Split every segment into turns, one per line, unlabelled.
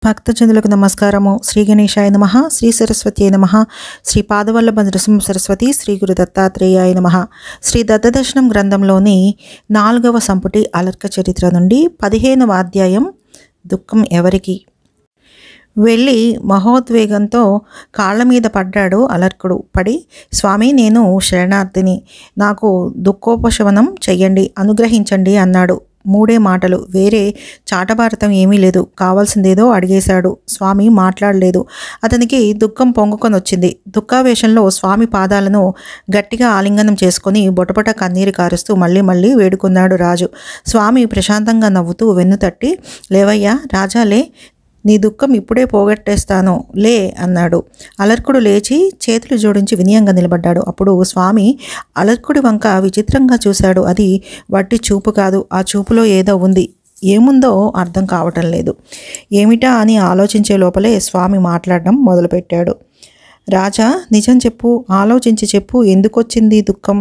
భక్తజనులకు నమస్కారము. శ్రీ గణేశాయ నమః, శ్రీ సరస్వతీ నమః, శ్రీ పాదవల్లభ నృసింహ సరస్వతి, శ్రీ గురు దత్తాత్రేయాయ నమః. శ్రీ దత్తదర్శనం గ్రంథంలోని 4వ సంపుటి అలర్క చరిత్ర నుండి 15వ అధ్యాయం దుఃఖం ఎవరికి. వెళ్ళి మహోద్వేగంతో కాళ్ళ మీద పడ్డాడు అలర్కుడు. పడి, స్వామి, నేను శరణార్థిని, నాకు దుఃఖోపశమనం చెయ్యండి, అనుగ్రహించండి అన్నాడు. 3 మాటలు, వేరే చాటభారతం ఏమీ లేదు. కావాల్సిందేదో అడిగేశాడు. స్వామి మాట్లాడలేదు. అతనికి దుఃఖం పొంగుకొని వచ్చింది. దుఃఖావేశంలో స్వామి పాదాలను గట్టిగా ఆలింగనం చేసుకుని బొటబొట కన్నీరు కారుస్తూ మళ్ళీ మళ్ళీ వేడుకున్నాడు రాజు. స్వామి ప్రశాంతంగా నవ్వుతూ వెన్ను తట్టి, లేవయ్యా రాజాలే, నీ దుఃఖం ఇప్పుడే పోగొట్టేస్తాను లే అన్నాడు. అలర్కుడు లేచి చేతులు జోడించి వినయంగా నిలబడ్డాడు. అప్పుడు స్వామి అలర్కుడి వంక విచిత్రంగా చూశాడు. అది వట్టి చూపు కాదు. ఆ చూపులో ఏదో ఉంది. ఏముందో అర్థం కావటం లేదు. ఏమిటా అని ఆలోచించే లోపలే స్వామి మాట్లాడడం మొదలుపెట్టాడు. రాజా, నిజం చెప్పు, ఆలోచించి చెప్పు, ఎందుకొచ్చింది దుఃఖం?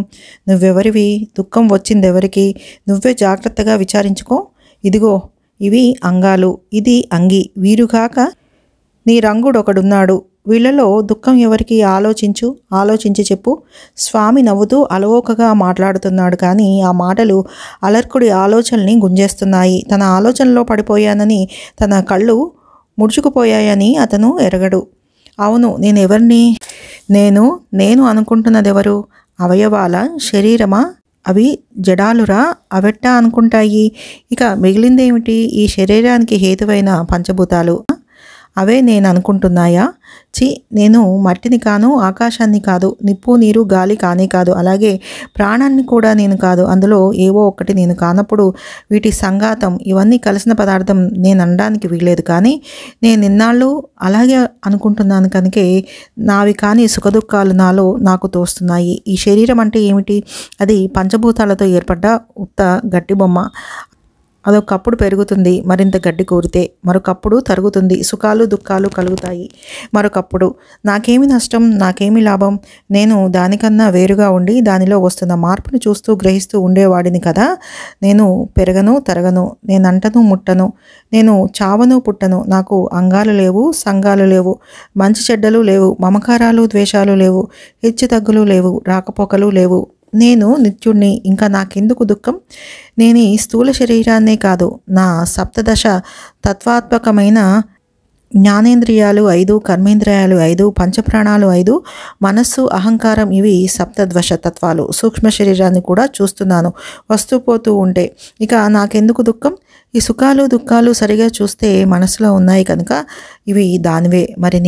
నువ్వెవరివి? దుఃఖం వచ్చింది ఎవరికి? నువ్వే జాగ్రత్తగా విచారించుకో. ఇదిగో ఇవి అంగాలు, ఇది అంగి, వీరుగాక నీ రంగుడొకడున్నాడు. వీళ్ళలో దుఃఖం ఎవరికి? ఆలోచించి చెప్పు. స్వామి నవ్వుతూ అలవోకగా మాట్లాడుతున్నాడు. కానీ ఆ మాటలు అలర్కుడి ఆలోచనల్ని గుంజేస్తున్నాయి. తన ఆలోచనలో పడిపోయానని, తన కళ్ళు ముడుచుకుపోయాయని అతను ఎరగడు. అవును, నేనెవరిని? నేను అనుకుంటున్నదెవరు? అవయవాల, శరీరమా? అవి జడాలురా? అవెట్టా అనుకుంటాయి? ఇక మిగిలిందేమిటి? ఈ శరీరానికి హేతువైన పంచభూతాలు, అవే నేను అనుకుంటున్నాయా? నేను మట్టిని కాను, ఆకాశాన్ని కాదు, నిప్పు నీరు గాలి కానే కాదు, అలాగే ప్రాణాన్ని కూడా నేను కాదు. అందులో ఏవో ఒకటి నేను కానప్పుడు వీటి సంఘాతం, ఇవన్నీ కలిసిన పదార్థం నేను అనడానికి వీలేదు. కానీ నేను ఇన్నాళ్ళు అలాగే అనుకుంటున్నాను కనుకే నావి కానీ సుఖదుఖాలు నాకు తోస్తున్నాయి. ఈ శరీరం అంటే ఏమిటి? అది పంచభూతాలతో ఏర్పడ్డ ఉత్త గట్టి బొమ్మ. అదొకప్పుడు పెరుగుతుంది, మరింత గడ్డి కోరితే. మరొకప్పుడు తరుగుతుంది, సుఖాలు దుఃఖాలు కలుగుతాయి. మరొకప్పుడు నాకేమి నష్టం, నాకేమి లాభం? నేను దానికన్నా వేరుగా ఉండి దానిలో వస్తున్న మార్పును చూస్తూ గ్రహిస్తూ ఉండేవాడిని కదా. నేను పెరగను తరగను, నేనంటను ముట్టను, నేను చావను పుట్టను. నాకు అంగాలు లేవు, సంఘాలు లేవు, మంచి చెడ్డలు లేవు, మమకారాలు ద్వేషాలు లేవు, హెచ్చు తగ్గులు లేవు, రాకపోకలు లేవు. నేను నిత్యుణ్ణి. ఇంకా నాకెందుకు దుఃఖం? నేను ఈ స్థూల శరీరాన్నే కాదు, నా సప్తదశ తత్వాత్మకమైన జ్ఞానేంద్రియాలు 5, కర్మేంద్రియాలు 5, పంచప్రాణాలు 5, మనస్సు, అహంకారం, ఇవి సప్తద్వశ తత్వాలు. సూక్ష్మ శరీరాన్ని కూడా చూస్తున్నాను వస్తూ పోతూ ఉంటే. ఇక నాకెందుకు దుఃఖం? ఈ సుఖాలు దుఃఖాలు సరిగా చూస్తే మనసులో ఉన్నాయి కనుక ఇవి దానివే. మరి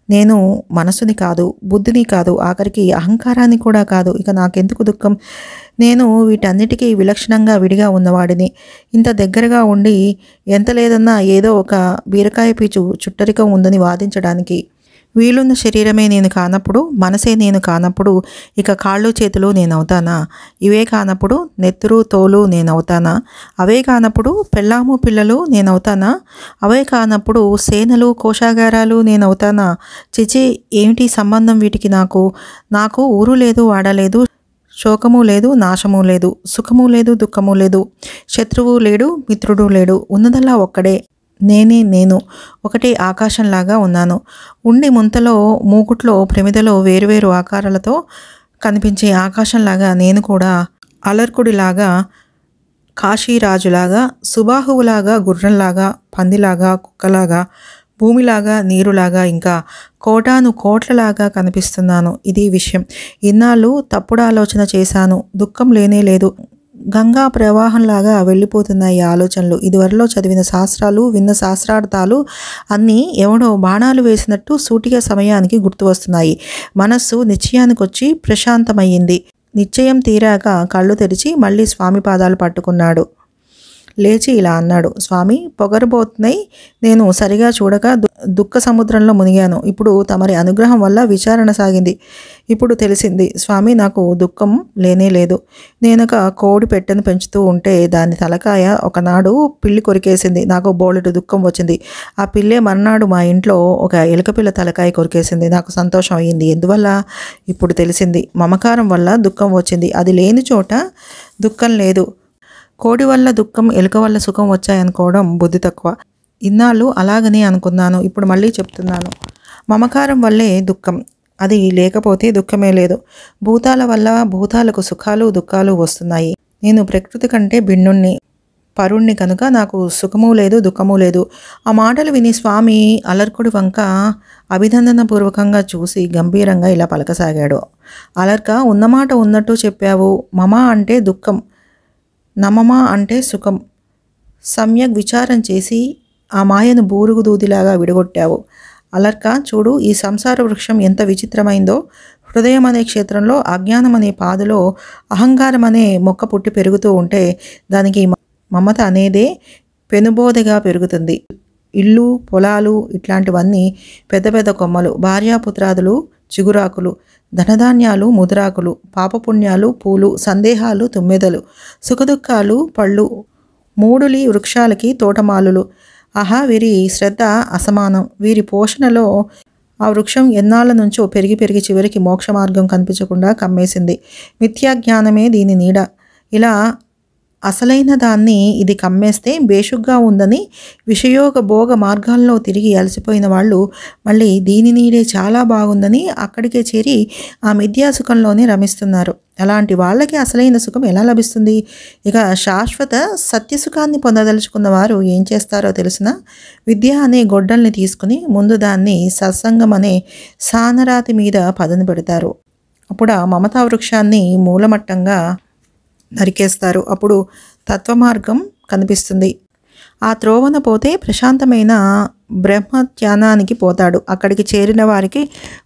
నేను మనసుని కాదు, బుద్ధిని కాదు, ఆఖరికి అహంకారాన్ని కూడా కాదు. ఇక నాకెందుకు దుఃఖం? నేను వీటన్నిటికీ విలక్షణంగా విడిగా ఉన్నవాడిని. ఇంత దగ్గరగా ఉండి ఎంత లేదన్నా ఏదో ఒక బీరకాయ పీచు చుట్టరికం ఉందని వాదించడానికి వీలున్న శరీరమే నేను కానప్పుడు, మనసే నేను కానప్పుడు, ఇక కాళ్ళు చేతులు నేనవుతానా? ఇవే కానప్పుడు నెత్తురు తోలు నేనవుతానా? అవే కానప్పుడు పెళ్ళాము పిల్లలు నేనవుతానా? అవే కానప్పుడు సేనలు కోశాగారాలు నేనవుతానా? చిచి, ఏమిటి సంబంధం వీటికి? నాకు ఊరు లేదు, వాడలేదు, శోకము లేదు, నాశము లేదు, సుఖము లేదు, దుఃఖము లేదు, శత్రువు లేడు, మిత్రుడు లేడు, ఉన్నదల్లా ఒక్కడే. నేను ఒకటే ఆకాశంలాగా ఉన్నాను. ఉండి ముంతలో, మూకుట్లో, ప్రమిదలో వేరువేరు ఆకారాలతో కనిపించే ఆకాశంలాగా నేను కూడా అలర్కుడిలాగా, కాశీరాజులాగా, సుబాహువులాగా, గుర్రంలాగా, పందిలాగా, కుక్కలాగా, భూమిలాగా, నీరులాగా, ఇంకా కోటాను కోట్లలాగా కనిపిస్తున్నాను. ఇది విషయం. ఇన్నాళ్ళు తప్పుడు ఆలోచన చేశాను. దుఃఖం లేనే లేదు. గంగా ప్రవాహంలాగా వెళ్ళిపోతున్నాయి ఆలోచనలు. ఇదివరలో చదివిన శాస్త్రాలు, విన్న శాస్త్రార్థాలు అన్నీ ఎవడో బాణాలు వేసినట్టు సూటిగా సమయానికి గుర్తు వస్తున్నాయి. మనస్సు నిశ్చయానికి వచ్చి ప్రశాంతమయ్యింది. నిశ్చయం తీరాక కళ్ళు తెరిచి మళ్ళీ స్వామి పాదాలు పట్టుకున్నాడు. లేచి ఇలా అన్నాడు. స్వామి, పొగరబోతున్నాయి. నేను సరిగా చూడక దుఃఖ సముద్రంలో మునిగాను. ఇప్పుడు తమరి అనుగ్రహం వల్ల విచారణ సాగింది. ఇప్పుడు తెలిసింది స్వామి, నాకు దుఃఖం లేనే లేదు. నేనొక కోడి పెట్టెను పెంచుతూ ఉంటే దాని తలకాయ ఒకనాడు పిల్లి కొరికేసింది. నాకు బోలెడు దుఃఖం వచ్చింది. ఆ పిల్లే మర్నాడు మా ఇంట్లో ఒక ఎలుకపిల్ల తలకాయ కొరికేసింది. నాకు సంతోషం అయ్యింది. ఎందువల్ల? ఇప్పుడు తెలిసింది. మమకారం వల్ల దుఃఖం వచ్చింది. అది లేని చోట దుఃఖం లేదు. కోడి వల్ల దుఃఖం, ఎలుక వల్ల సుఖం వచ్చాయనుకోవడం బుద్ధి తక్కువ. ఇన్నాళ్ళు అలాగనే అనుకున్నాను, ఇప్పుడు మళ్ళీ చెప్తున్నాను. మమకారం వల్లే దుఃఖం, అది లేకపోతే దుఃఖమే లేదు. భూతాల వల్ల భూతాలకు సుఖాలు దుఃఖాలు వస్తున్నాయి. నేను ప్రకృతి కంటే భిన్నుణ్ణి, పరుణ్ణి కనుక నాకు సుఖము లేదు దుఃఖము లేదు. ఆ మాటలు విని స్వామి అలర్కుడి వంక అభినందనపూర్వకంగా చూసి గంభీరంగా ఇలా పలకసాగాడు. అలర్క, ఉన్నమాట ఉన్నట్టు చెప్పావు. మమ అంటే దుఃఖం, నమమ అంటే సుఖం. సమ్యక్ విచారం చేసి ఆ మాయను బూరుగు దూదిలాగా విడగొట్టావు. అలర్క, చూడు, ఈ సంసార వృక్షం ఎంత విచిత్రమైందో. హృదయం అనే క్షేత్రంలో అజ్ఞానం అనే పాదులో అహంకారం అనే మొక్క పుట్టి పెరుగుతూ ఉంటే దానికి మమత అనేదే పెనుబోధగా పెరుగుతుంది. ఇల్లు పొలాలు ఇట్లాంటివన్నీ పెద్ద పెద్ద కొమ్మలు, భార్యాపుత్రాదులు చిగురాకులు, ధనధాన్యాలు ముదురాకులు, పాపపుణ్యాలు పూలు, సందేహాలు తుమ్మెదలు, సుఖదుఖాలు పళ్ళు, మూడులి వృక్షాలకి తోటమాలులు. ఆహా, వీరి శ్రద్ధ అసమానం. వీరి పోషణలో ఆ వృక్షం ఎన్నాళ్ళ నుంచో పెరిగి పెరిగి చివరికి మోక్ష మార్గం కనిపించకుండా కమ్మేసింది. మిథ్యాజ్ఞానమే దీని నీడ. ఇలా అసలైన దాన్ని ఇది కమ్మేస్తే బేషుగ్గా ఉందని విషయోగ భోగ మార్గాల్లో తిరిగి అలసిపోయిన వాళ్ళు మళ్ళీ దీని నీడే చాలా బాగుందని అక్కడికే చేరి ఆ మిథ్యాసుఖంలోనే రమిస్తున్నారు. అలాంటి వాళ్ళకి అసలైన సుఖం ఎలా లభిస్తుంది? ఇక శాశ్వత సత్యసుఖాన్ని పొందదలుచుకున్న వారు ఏం చేస్తారో తెలుసునా? విద్య అనే గొడ్డల్ని తీసుకుని ముందు దాన్ని సత్సంగం అనే సానరాతి మీద పదును పెడతారు. అప్పుడు ఆ మమతా వృక్షాన్ని మూలమట్టంగా నరికేస్తారు. అప్పుడు తత్వమార్గం కనిపిస్తుంది. ఆ త్రోవన పోతే ప్రశాంతమైన బ్రహ్మధ్యానానికి పోతాడు. అక్కడికి చేరిన వారికి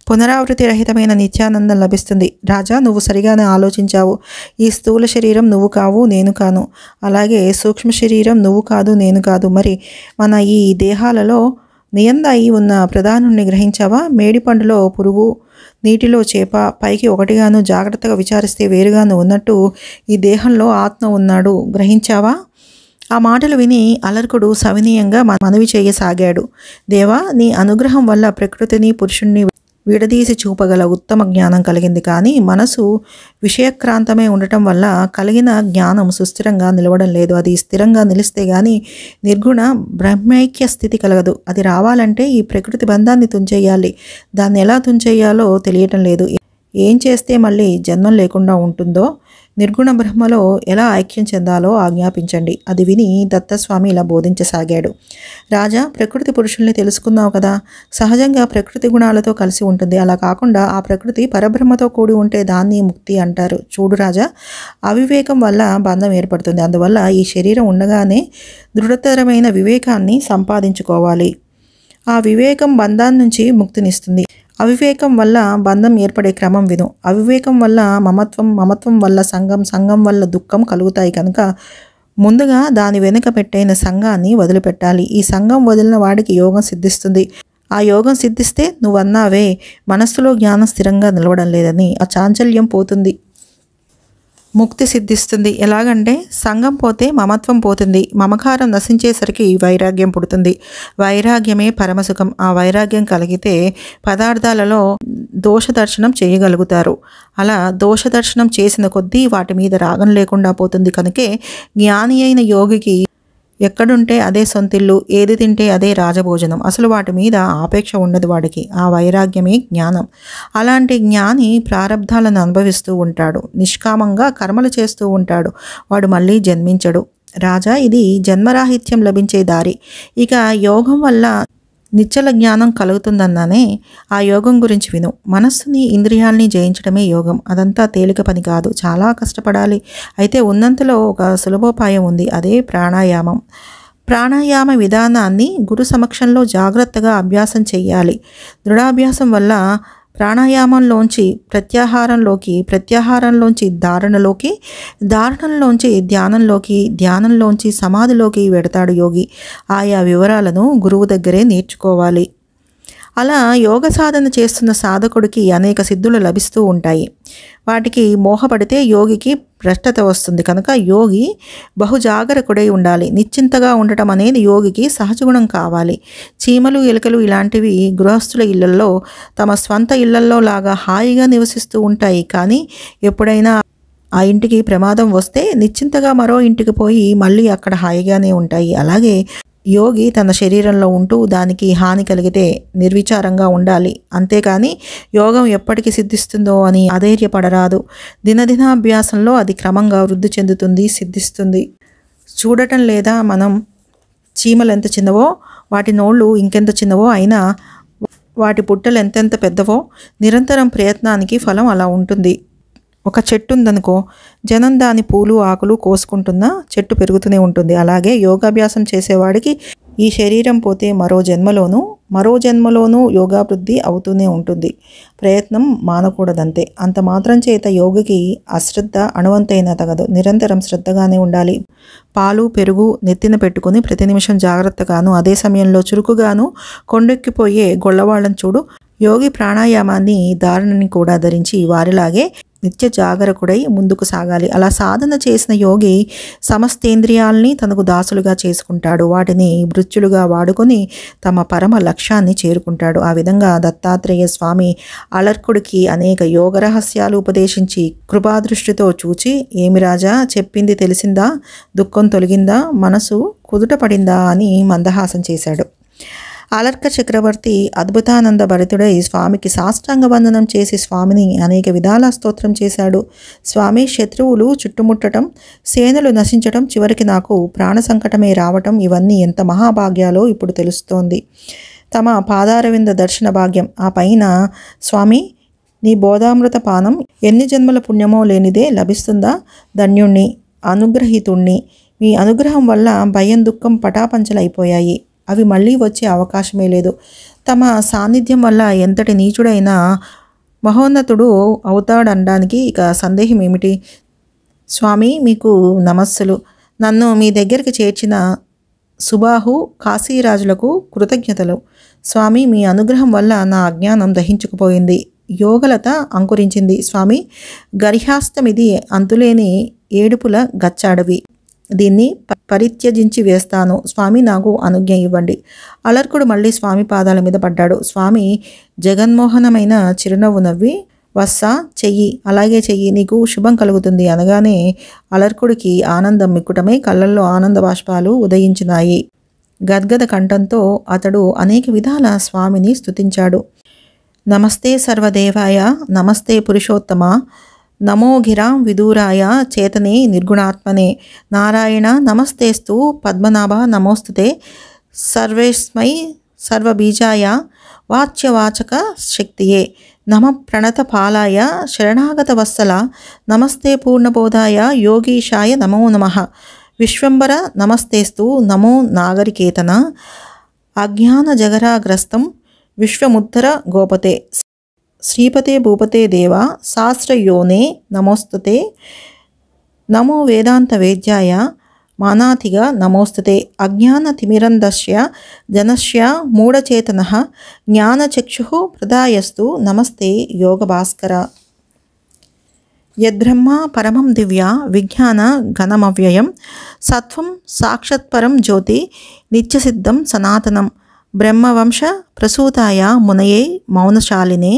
పునరావృతి రహితమైన నిత్యానందం లభిస్తుంది. రాజా, నువ్వు సరిగానే ఆలోచించావు. ఈ స్థూల శరీరం నువ్వు కావు, నేను కాను. అలాగే సూక్ష్మ శరీరం నువ్వు కాదు, నేను కాదు. మరి మన ఈ దేహాలలో నియంద అయి ఉన్న ప్రధానుణ్ణి గ్రహించావా? మేడిపండులో పురుగు, నీటిలో చేప, పైకి ఒకటిగాను జాగ్రత్తగా విచారిస్తే వేరుగాను ఉన్నట్టు ఈ దేహంలో ఆత్మ ఉన్నాడు. గ్రహించావా? ఆ మాటలు విని అలర్కుడు సవినీయంగా మనవి చేయసాగాడు. దేవా, నీ అనుగ్రహం వల్ల ప్రకృతిని పురుషుణ్ణి విడదీసి చూపగల ఉత్తమ జ్ఞానం కలిగింది. కానీ మనసు విషయక్రాంతమే ఉండటం వల్ల కలిగిన జ్ఞానం సుస్థిరంగా నిలవడం లేదు. అది స్థిరంగా నిలిస్తే గాని నిర్గుణ బ్రహ్మైక్య స్థితి కలగదు. అది రావాలంటే ఈ ప్రకృతి బంధాన్ని తుంచేయాలి. దాన్ని ఎలా తుంచేయాలో తెలియటం లేదు. ఏం చేస్తే మళ్ళీ జన్మం లేకుండా ఉంటుందో, నిర్గుణ బ్రహ్మలో ఎలా ఐక్యం చెందాలో ఆజ్ఞాపించండి. అది విని దత్తస్వామి ఇలా బోధించసాగాడు. రాజా, ప్రకృతి పురుషుల్ని తెలుసుకున్నావు కదా. సహజంగా ప్రకృతి గుణాలతో కలిసి ఉంటుంది. అలా కాకుండా ఆ ప్రకృతి పరబ్రహ్మతో కూడి ఉంటే దాన్ని ముక్తి అంటారు. చూడు రాజా, అవివేకం వల్ల బంధం ఏర్పడుతుంది. అందువల్ల ఈ శరీరం ఉండగానే దృఢతరమైన వివేకాన్ని సంపాదించుకోవాలి. ఆ వివేకం బంధాన్ని నుంచి ముక్తినిస్తుంది. అవివేకం వల్ల బంధం ఏర్పడే క్రమం విను. అవివేకం వల్ల మమత్వం, మమత్వం వల్ల సంఘం, సంఘం వల్ల దుఃఖం కలుగుతాయి. కనుక ముందుగా దాని వెనుక పెట్టైన సంఘాన్ని వదిలిపెట్టాలి. ఈ సంఘం వదిలిన వాడికి యోగం సిద్ధిస్తుంది. ఆ యోగం సిద్ధిస్తే నువ్వన్నావే మనస్సులో జ్ఞానం స్థిరంగా నిలవడం లేదని, ఆ చాంచల్యం పోతుంది, ముక్తి సిద్ధిస్తుంది. ఎలాగంటే సంఘం పోతే మమత్వం పోతుంది. మమకారం నశించేసరికి వైరాగ్యం పుడుతుంది. వైరాగ్యమే పరమసుఖం. ఆ వైరాగ్యం కలిగితే పదార్థాలలో దోషదర్శనం చేయగలుగుతారు. అలా దోషదర్శనం చేసిన కొద్దీ వాటి మీద రాగం లేకుండా పోతుంది. కనుకే జ్ఞాని అయిన యోగికి ఎక్కడుంటే అదే సొంతిల్లు, ఏది తింటే అదే రాజభోజనం. అసలు వాటి మీద ఆపేక్ష ఉండదు వాడికి. ఆ వైరాగ్యమే జ్ఞానం. అలాంటి జ్ఞాని ప్రారబ్ధాలను అనుభవిస్తూ ఉంటాడు. నిష్కామంగా కర్మలు చేస్తూ ఉంటాడు. వాడు మళ్ళీ జన్మించడు. రాజా, ఇది జన్మరాహిత్యం లభించే దారి. ఇక యోగం వల్ల నిశ్చల జ్ఞానం కలుగుతుందన్నానే, ఆ యోగం గురించి విను. మనస్సుని ఇంద్రియాల్ని జయించడమే యోగం. అదంతా తేలిక పని కాదు, చాలా కష్టపడాలి. అయితే ఉన్నంతలో ఒక సులభోపాయం ఉంది. అదే ప్రాణాయామం. ప్రాణాయామ విధానాన్ని గురు సమక్షంలో జాగ్రత్తగా అభ్యాసం చెయ్యాలి. దృఢాభ్యాసం వల్ల ప్రాణాయామంలోంచి ప్రత్యాహారంలోకి, ప్రత్యాహారంలోంచి ధారణలోకి, ధారణంలోంచి ధ్యానంలోకి, ధ్యానంలోంచి సమాధిలోకి వెడతాడు యోగి. ఆయా వివరాలను గురువు దగ్గరే నేర్చుకోవాలి. అలా యోగ సాధన చేస్తున్న సాధకుడికి అనేక సిద్ధులు లభిస్తూ ఉంటాయి. వాటికి మోహపడితే యోగికి భ్రష్టత వస్తుంది. కనుక యోగి బహుజాగరకుడై ఉండాలి. నిశ్చింతగా ఉండటం అనేది యోగికి సహజగుణం కావాలి. చీమలు, ఎలుకలు ఇలాంటివి గృహస్థుల ఇళ్లలో తమ స్వంత ఇళ్లలో లాగా హాయిగా నివసిస్తూ ఉంటాయి. కానీ ఎప్పుడైనా ఆ ఇంటికి ప్రమాదం వస్తే నిశ్చింతగా మరో ఇంటికి పోయి మళ్ళీ అక్కడ హాయిగానే ఉంటాయి. అలాగే యోగి తన శరీరంలో ఉంటూ దానికి హాని కలిగితే నిర్విచారంగా ఉండాలి. అంతేకాని యోగం ఎప్పటికి సిద్ధిస్తుందో అని అధైర్యపడరాదు. దినదినాభ్యాసంలో అది క్రమంగా వృద్ధి చెందుతుంది, సిద్ధిస్తుంది. చూడటం లేదా మనం చీమలు ఎంత చిన్నవో, వాటి నోళ్ళు ఇంకెంత చిన్నవో అయినా వాటి పుట్టలు ఎంతెంత పెద్దవో, నిరంతరం ప్రయత్నానికి ఫలం అలా ఉంటుంది. ఒక చెట్టు ఉందనుకో, జనం దాని పూలు ఆకులు కోసుకుంటున్నా చెట్టు పెరుగుతూనే ఉంటుంది. అలాగే యోగాభ్యాసం చేసేవాడికి ఈ శరీరం పోతే మరో జన్మలోనూ యోగాభివృద్ధి అవుతూనే ఉంటుంది. ప్రయత్నం మానకూడదంతే. అంత మాత్రం చేత యోగికి అశ్రద్ధ అణువంతైనా తగదు. నిరంతరం శ్రద్ధగానే ఉండాలి. పాలు పెరుగు నెత్తిన పెట్టుకుని ప్రతి నిమిషం జాగ్రత్తగాను, అదే సమయంలో చురుకుగాను కొండెక్కిపోయే గొల్లవాళ్ళని చూడు. యోగి ప్రాణాయామాన్ని ధారణని కూడా ధరించి వారిలాగే నిత్య జాగరకుడై ముందుకు సాగాలి. అలా సాధన చేసిన యోగి సమస్తేంద్రియాల్ని తనకు దాసులుగా చేసుకుంటాడు. వాటిని మృత్యులుగా వాడుకొని తమ పరమ లక్ష్యాన్ని చేరుకుంటాడు. ఆ విధంగా దత్తాత్రేయ స్వామి అలర్కుడికి అనేక యోగ రహస్యాలు ఉపదేశించి కృపాదృష్టితో చూచి, ఏమి రాజా చెప్పింది తెలిసిందా, దుఃఖం తొలగిందా, మనసు కుదుట పడిందా అని మందహాసం చేశాడు. అలర్క చక్రవర్తి అద్భుతానంద భరితుడై స్వామికి సాష్టాంగ వందనం చేసి స్వామిని అనేక విధాల స్తోత్రం చేశాడు. స్వామి, శత్రువులు చుట్టుముట్టడం, సేనలు నశించటం, చివరికి నాకు ప్రాణ సంకటమే రావటం, ఇవన్నీ ఎంత మహాభాగ్యాలో ఇప్పుడు తెలుస్తోంది. తమ పాదారవింద దర్శన భాగ్యం. ఆ పైన స్వామి నీ బోధామృత పానం ఎన్ని జన్మల పుణ్యమో లేనిదే లభిస్తుందా? ధన్యుణ్ణి, అనుగ్రహీతుణ్ణి. మీ అనుగ్రహం వల్ల భయం దుఃఖం పటాపంచలైపోయాయి. అవి మళ్ళీ వచ్చే అవకాశమే లేదు. తమ సాన్నిధ్యం వల్ల ఎంతటి నీచుడైనా మహోన్నతుడు అవుతాడనడానికి ఇక సందేహం ఏమిటి? స్వామి మీకు నమస్సులు. నన్ను మీ దగ్గరికి చేర్చిన సుబాహు కాశీరాజులకు కృతజ్ఞతలు. స్వామి మీ అనుగ్రహం వల్ల నా అజ్ఞానం దహించుకుపోయింది, యోగలత అంకురించింది. స్వామి గర్హాస్తమిది అంతులేని ఏడుపుల గచ్చాడవి. దీన్ని పరిత్యజించి వేస్తాను. స్వామి నాకు అనుజ్ఞ ఇవ్వండి. అలర్కుడు మళ్ళీ స్వామి పాదాల మీద పడ్డాడు. స్వామి జగన్మోహనమైన చిరునవ్వు నవ్వి, వస్సా చెయ్యి, అలాగే చెయ్యి, నీకు శుభం కలుగుతుంది అనగానే అలర్కుడికి ఆనందం మిక్కుటమై కళ్ళల్లో ఆనంద బాష్పాలు ఉదయించినాయి. గద్గద కంఠంతో అతడు అనేక విధాల స్వామిని స్తుతించాడు. నమస్తే సర్వదేవాయ, నమస్తే పురుషోత్తమ, నమో గిరాం విదూరాయ చేతనే నిర్గుణాత్మనే, నారాయణ నమస్తేస్తు పద్మనాభ నమోస్తుతే, సర్వేస్మై సర్వబీజాయ వాచ్యవాచక శక్తియే, నమ ప్రణత పాలాయ శరణాగత వత్సల, నమస్తే పూర్ణబోధాయ యోగీశాయ నమో నమః, విశ్వంబర నమస్తేస్తు నమో నాగరికేతన, అజ్ఞాన జగరాగ్రస్తం విశ్వముద్ధర గోపతే, శ్రీపతే భూపతే దేవ శాస్త్రయోనే నమోస్తుతే, నమో వేదాంత వేద్యాయ మానాతిగ నమోస్తుతే, అజ్ఞాన తిమిరంధస్య జనస్య మూఢచేతనః జ్ఞానచక్షుః ప్రదాయస్తు నమస్తే యోగభాస్కర. యద్బ్రహ్మ పరమం దివ్య విజ్ఞాన ఘనమవ్యయం, సత్వం సాక్షాత్పరం జ్యోతి నిత్యసిద్ధం సనాతనం, బ్రహ్మవంశ ప్రసూతాయ మునయే మౌనశాలినే,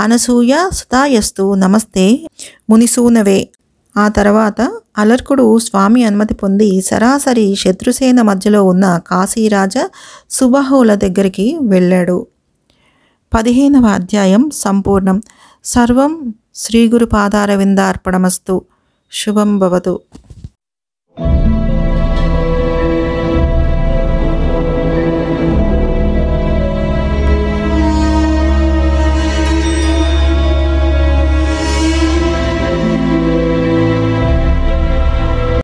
అనసూయ సుతాయస్తు నమస్తే మునిసూనవే. ఆ తర్వాత అలర్కుడు స్వామి అనుమతి పొంది సరాసరి శత్రుసేన మధ్యలో ఉన్న కాశీరాజ సుబాహుల దగ్గరికి వెళ్ళాడు. 15వ అధ్యాయం సంపూర్ణం. సర్వం శ్రీ గురు పాదారవిందార్పణమస్తు. శుభం భవతు.